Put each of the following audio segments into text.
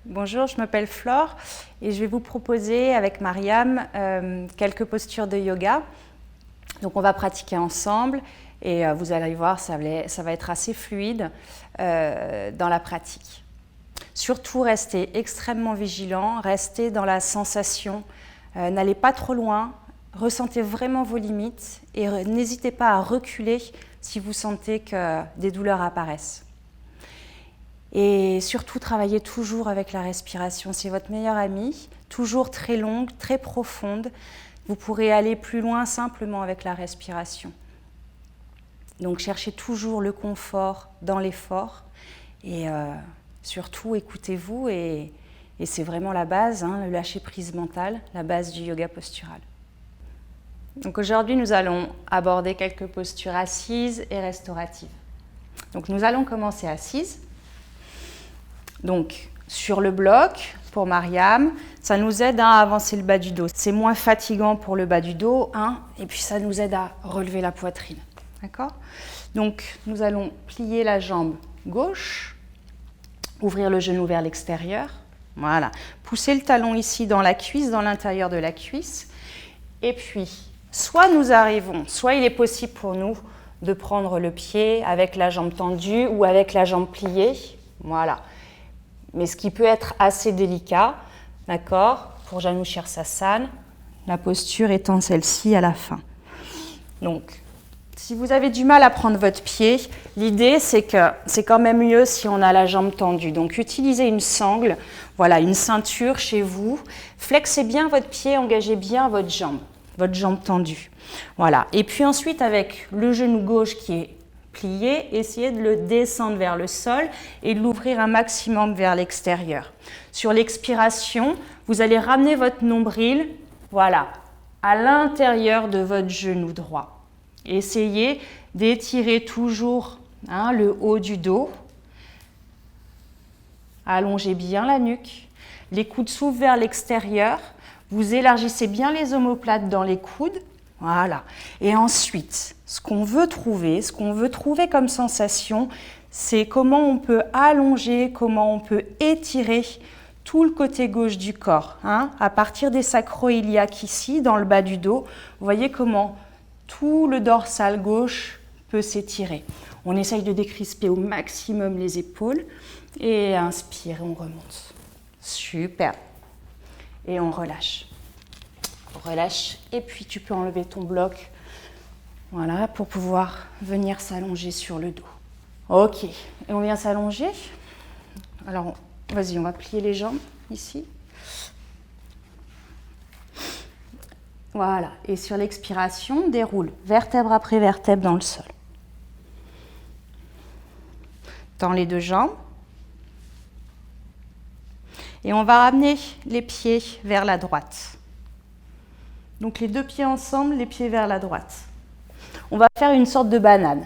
Bonjour, je m'appelle Flore et je vais vous proposer avec Mariam quelques postures de yoga. Donc on va pratiquer ensemble et vous allez voir, ça va être assez fluide dans la pratique. Surtout, restez extrêmement vigilant, restez dans la sensation, n'allez pas trop loin, ressentez vraiment vos limites et n'hésitez pas à reculer si vous sentez que des douleurs apparaissent. Et surtout, travaillez toujours avec la respiration, c'est votre meilleure amie, toujours très longue, très profonde. Vous pourrez aller plus loin simplement avec la respiration. Donc cherchez toujours le confort dans l'effort et surtout écoutez-vous et c'est vraiment la base, le lâcher-prise mental, la base du yoga postural. Donc aujourd'hui, nous allons aborder quelques postures assises et restauratives. Donc nous allons commencer assises. Donc sur le bloc, pour Mariam, ça nous aide à avancer le bas du dos. C'est moins fatigant pour le bas du dos, et puis ça nous aide à relever la poitrine. D'accord ? Donc nous allons plier la jambe gauche, ouvrir le genou vers l'extérieur. Voilà. Pousser le talon ici dans la cuisse, dans l'intérieur de la cuisse. Et puis, soit il est possible pour nous de prendre le pied avec la jambe tendue ou avec la jambe pliée. Voilà. Mais ce qui peut être assez délicat, d'accord, pour Janu Sirsasana, la posture étant celle-ci à la fin. Donc, si vous avez du mal à prendre votre pied, l'idée c'est que c'est quand même mieux si on a la jambe tendue. Donc, utilisez une sangle, voilà, une ceinture chez vous. Flexez bien votre pied, engagez bien votre jambe tendue. Voilà. Et puis ensuite, avec le genou gauche qui est plié, essayez de le descendre vers le sol et de l'ouvrir un maximum vers l'extérieur. Sur l'expiration, vous allez ramener votre nombril, voilà, à l'intérieur de votre genou droit. Essayez d'étirer toujours le haut du dos. Allongez bien la nuque. Les coudes s'ouvrent vers l'extérieur. Vous élargissez bien les omoplates dans les coudes. Voilà. Et ensuite, ce qu'on veut trouver comme sensation, c'est comment on peut allonger, comment on peut étirer tout le côté gauche du corps. À partir des sacro-iliaques ici, dans le bas du dos, vous voyez comment tout le dorsal gauche peut s'étirer. On essaye de décrisper au maximum les épaules. Et inspire, on remonte. Super. Et on relâche. Relâche et puis tu peux enlever ton bloc, voilà, pour pouvoir venir s'allonger sur le dos. Ok, et on vient s'allonger. Alors, vas-y, on va plier les jambes ici. Voilà, et sur l'expiration, déroule vertèbre après vertèbre dans le sol. Tends les deux jambes. Et on va ramener les pieds vers la droite. Donc les deux pieds ensemble, les pieds vers la droite. On va faire une sorte de banane.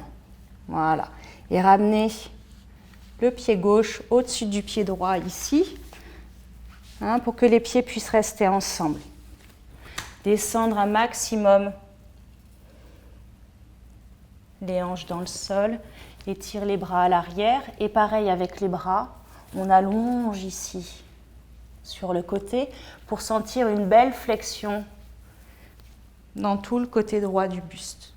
Voilà. Et ramener le pied gauche au-dessus du pied droit ici, pour que les pieds puissent rester ensemble. Descendre un maximum les hanches dans le sol. Étire les bras à l'arrière. Et pareil avec les bras, on allonge ici sur le côté pour sentir une belle flexion dans tout le côté droit du buste.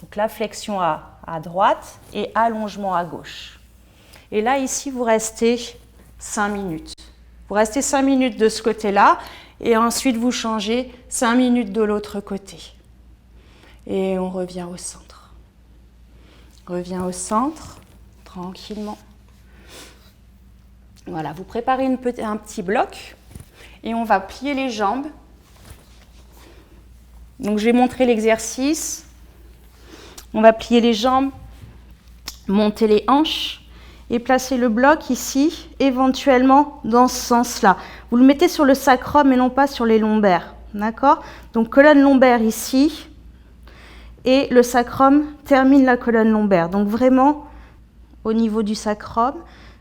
Donc la flexion à droite et allongement à gauche. Et là, ici, vous restez 5 minutes. Vous restez 5 minutes de ce côté-là et ensuite vous changez 5 minutes de l'autre côté. Et on revient au centre. Revient au centre, tranquillement. Voilà, vous préparez un petit bloc et on va plier les jambes. Donc, je vais montrer l'exercice. On va plier les jambes, monter les hanches et placer le bloc ici, éventuellement dans ce sens-là. Vous le mettez sur le sacrum et non pas sur les lombaires. D'accord ? Donc, colonne lombaire ici et le sacrum termine la colonne lombaire. Donc, vraiment au niveau du sacrum,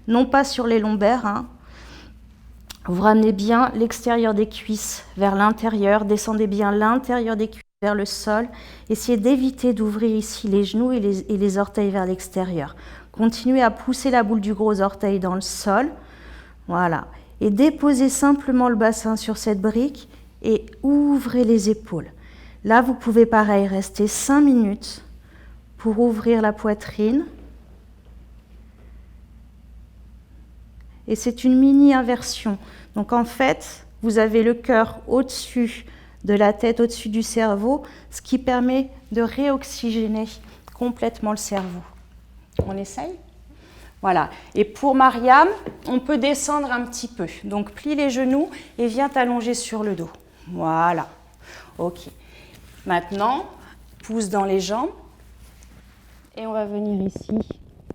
non pas sur les lombaires. Vous ramenez bien l'extérieur des cuisses vers l'intérieur, descendez bien l'intérieur des cuisses vers le sol. Essayez d'éviter d'ouvrir ici les genoux et les orteils vers l'extérieur. Continuez à pousser la boule du gros orteil dans le sol. Voilà. Et déposez simplement le bassin sur cette brique et ouvrez les épaules. Là, vous pouvez pareil rester 5 minutes pour ouvrir la poitrine. Et c'est une mini-inversion. Donc en fait, vous avez le cœur au-dessus de la tête, au-dessus du cerveau, ce qui permet de réoxygéner complètement le cerveau. On essaye ? Voilà. Et pour Mariam, on peut descendre un petit peu. Donc plie les genoux et viens t'allonger sur le dos. Voilà. Ok. Maintenant, pousse dans les jambes. Et on va venir ici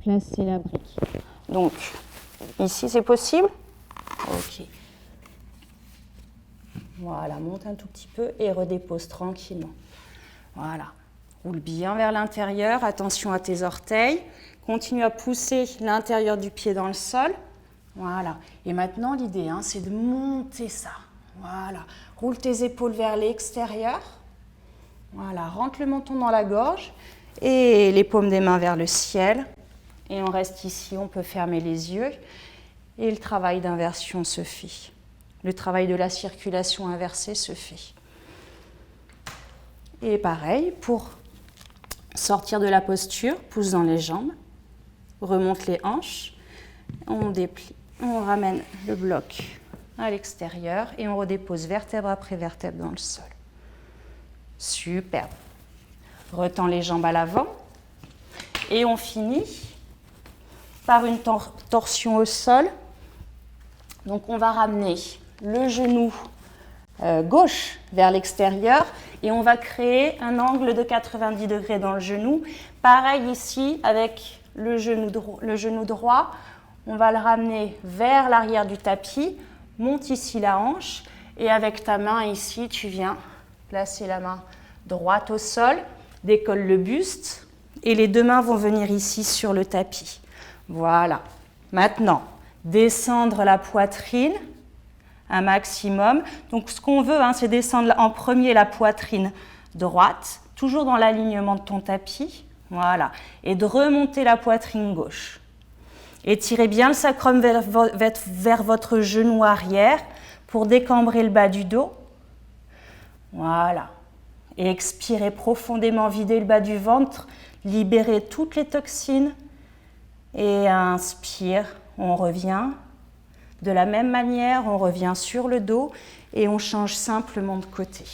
placer la brique. Donc, ici, c'est possible ? Ok. Voilà, monte un tout petit peu et redépose tranquillement. Voilà. Roule bien vers l'intérieur, attention à tes orteils. Continue à pousser l'intérieur du pied dans le sol. Voilà. Et maintenant, l'idée, c'est de monter ça. Voilà. Roule tes épaules vers l'extérieur. Voilà. Rentre le menton dans la gorge et les paumes des mains vers le ciel. Et on reste ici, on peut fermer les yeux. Et le travail d'inversion se fait. Le travail de la circulation inversée se fait. Et pareil, pour sortir de la posture, pousse dans les jambes, remonte les hanches, on déplie, on ramène le bloc à l'extérieur et on redépose vertèbre après vertèbre dans le sol. Superbe. Retends les jambes à l'avant et on finit par une torsion au sol. Donc on va ramener le genou gauche vers l'extérieur et on va créer un angle de 90 degrés dans le genou. Pareil ici avec le genou droit, on va le ramener vers l'arrière du tapis, monte ici la hanche et avec ta main ici, tu viens placer la main droite au sol, décolle le buste et les deux mains vont venir ici sur le tapis. Voilà. Maintenant, descendre la poitrine un maximum. Donc ce qu'on veut, c'est descendre en premier la poitrine droite, toujours dans l'alignement de ton tapis. Voilà. Et de remonter la poitrine gauche. Étirez bien le sacrum vers votre genou arrière pour décambrer le bas du dos. Voilà. Et expirez profondément, videz le bas du ventre, libérez toutes les toxines. Et inspire, on revient. De la même manière, on revient sur le dos et on change simplement de côté.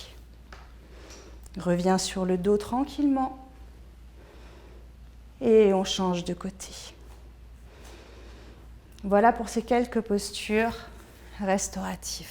Reviens sur le dos tranquillement et on change de côté. Voilà pour ces quelques postures restauratives.